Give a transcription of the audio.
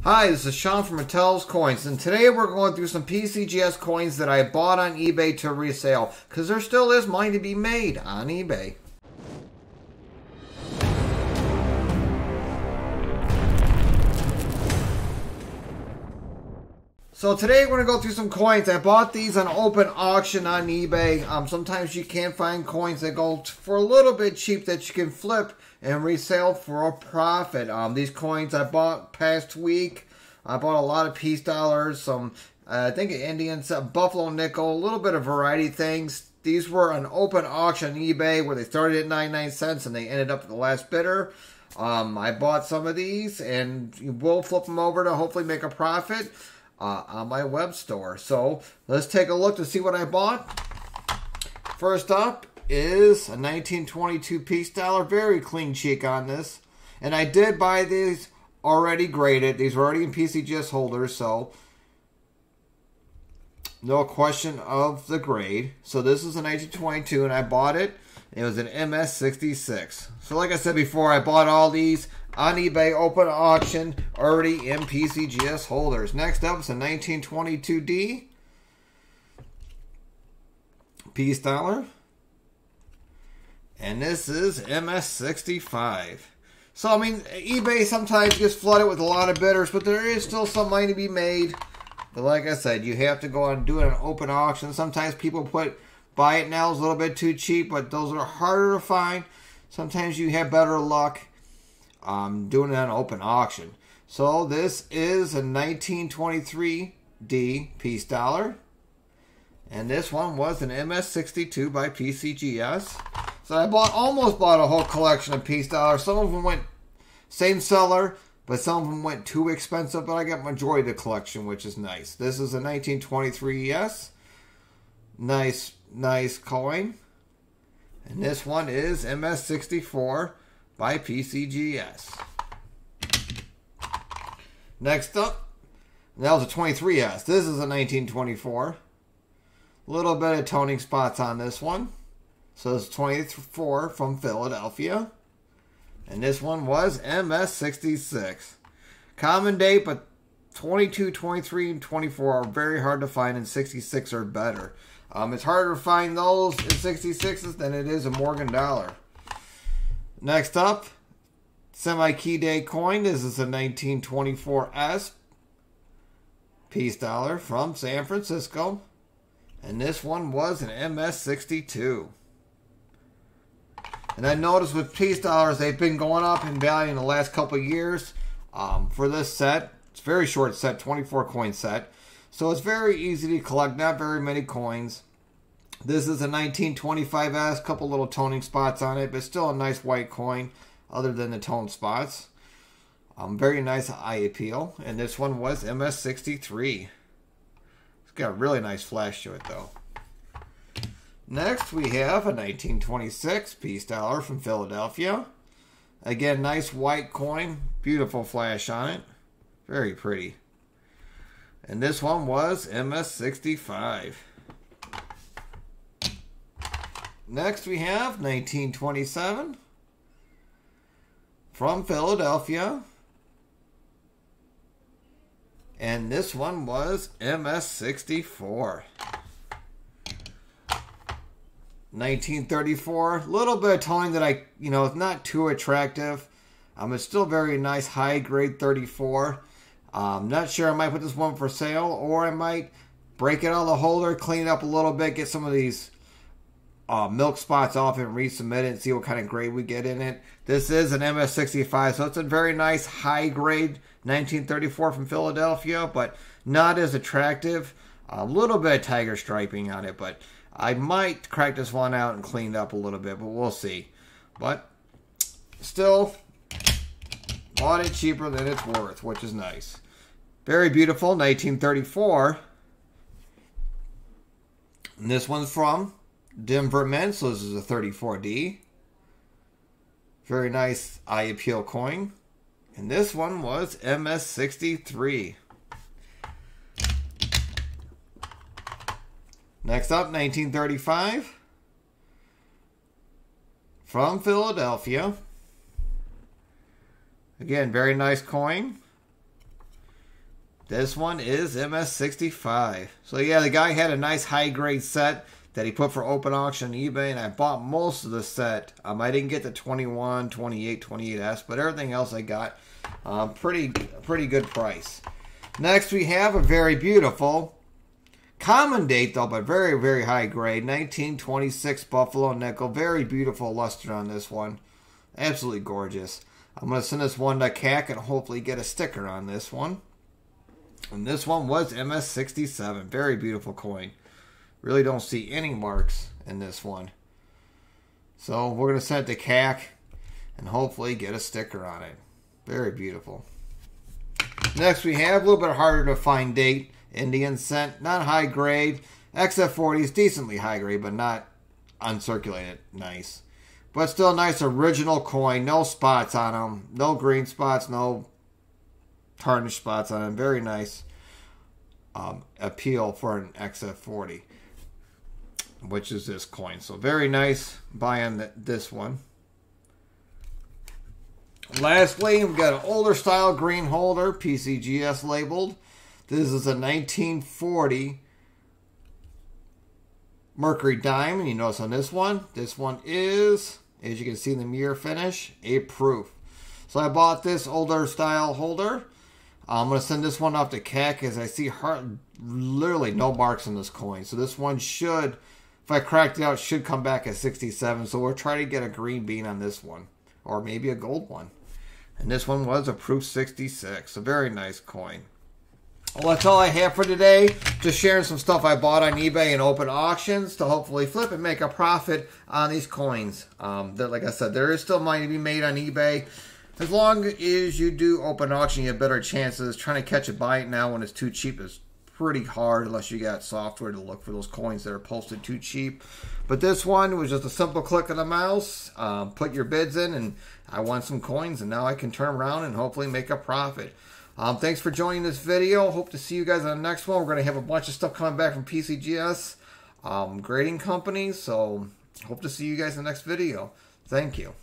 Hi, this is Sean from Untitled Coins, and today we're going through some PCGS coins that I bought on eBay to resale, because there still is money to be made on eBay. So today we're going to go through some coins. I bought these on open auction on eBay. Sometimes you can't find coins that go for a little bit cheap that you can flip and resell for a profit. These coins I bought past week. I bought a lot of peace dollars, some I think Indian, Buffalo nickel, a little bit of variety things. These were an open auction on eBay where they started at 99 cents and they ended up at the last bidder. I bought some of these and we'll flip them over to hopefully make a profit on my web store. So let's take a look to see what I bought. First up is a 1922 peace dollar. Very clean cheek on this. And I did buy these already graded. These were already in PCGS holders, so no question of the grade. So this is a 1922 and I bought it. It was an MS66. So like I said before, I bought all these on eBay open auction already in PCGS holders. Next up is a 1922D peace dollar. And this is MS65. So, I mean, eBay sometimes gets flooded with a lot of bidders, but there is still some money to be made. But like I said, you have to go and do it on open auction. Sometimes people buy it now is a little bit too cheap, but those are harder to find. Sometimes you have better luck doing it on open auction. So, this is a 1923D peace dollar. And this one was an MS62 by PCGS. So I almost bought a whole collection of peace dollars. Some of them went same seller, but some of them went too expensive. But I got majority of the collection, which is nice. This is a 1923 ES. Nice coin. And this one is MS64 by PCGS. Next up, that was a 23S. This is a 1924. A little bit of toning spots on this one. So it's 24 from Philadelphia. And this one was MS66. Common date, but 22, 23, and 24 are very hard to find, and 66 are better. It's harder to find those in 66s than it is a Morgan dollar. Next up, semi-key day coin. This is a 1924S peace dollar from San Francisco. And this one was an MS62. And I noticed with peace dollars, they've been going up in value in the last couple of years. For this set, it's a very short set, 24 coin set. So it's very easy to collect, not very many coins. This is a 1925S, couple little toning spots on it, but still a nice white coin other than the tone spots. Very nice eye appeal. And this one was MS63. It's got a really nice flash to it though. Next, we have a 1926 peace dollar from Philadelphia. Again, nice white coin. Beautiful flash on it. Very pretty. And this one was MS65. Next, we have 1927 from Philadelphia. And this one was MS64. 1934, a little bit of toning that it's not too attractive. It's still very nice, high grade 34. Not sure, I might put this one for sale, or I might break it out of the holder, clean it up a little bit, get some of these milk spots off and resubmit it and see what kind of grade we get in it. This is an MS65, so it's a very nice high grade 1934 from Philadelphia, but not as attractive. A little bit of tiger striping on it, but I might crack this one out and clean it up a little bit, but we'll see. But still, bought it cheaper than it's worth, which is nice. Very beautiful, 1934. And this one's from Denver Mint, so this is a 34D. Very nice eye appeal coin. And this one was MS63. Next up, 1935 from Philadelphia. Again, very nice coin. This one is MS65. So yeah, the guy had a nice high-grade set that he put for open auction on eBay, and I bought most of the set. I didn't get the 21, 28, 28S, but everything else I got pretty good price. Next, we have a very beautiful, common date though, but very, very high grade, 1926 Buffalo nickel. Very beautiful luster on this one. Absolutely gorgeous. I'm going to send this one to CAC and hopefully get a sticker on this one. And this one was MS67. Very beautiful coin. Really don't see any marks in this one. So we're going to send it to CAC and hopefully get a sticker on it. Very beautiful. Next we have a little bit harder to find date. Indian cent. Not high grade. XF40 is decently high grade, but not uncirculated. Nice. But still a nice original coin. No spots on them. No green spots. No tarnished spots on them. Very nice appeal for an XF40, which is this coin. So very nice buying this one. Lastly, we've got an older style green holder, PCGS labeled. This is a 1940 Mercury diamond. You notice on this one is, as you can see in the mirror finish, a proof. So I bought this older style holder. I'm going to send this one off to CAC as I see literally no marks on this coin. So this one should, if I cracked it out, should come back at 67. So we'll try to get a green bean on this one. Or maybe a gold one. And this one was a proof 66. A very nice coin. Well, that's all I have for today. Just sharing some stuff I bought on eBay and open auctions to hopefully flip and make a profit on these coins. Like I said, there is still money to be made on eBay. As long as you do open auction, you have better chances. Trying to catch a bite now when it's too cheap is pretty hard unless you got software to look for those coins that are posted too cheap. But this one was just a simple click of the mouse. Put your bids in, and I won some coins, and now I can turn around and hopefully make a profit. Thanks for joining this video. Hope to see you guys on the next one. We're going to have a bunch of stuff coming back from PCGS grading company. So hope to see you guys in the next video. Thank you.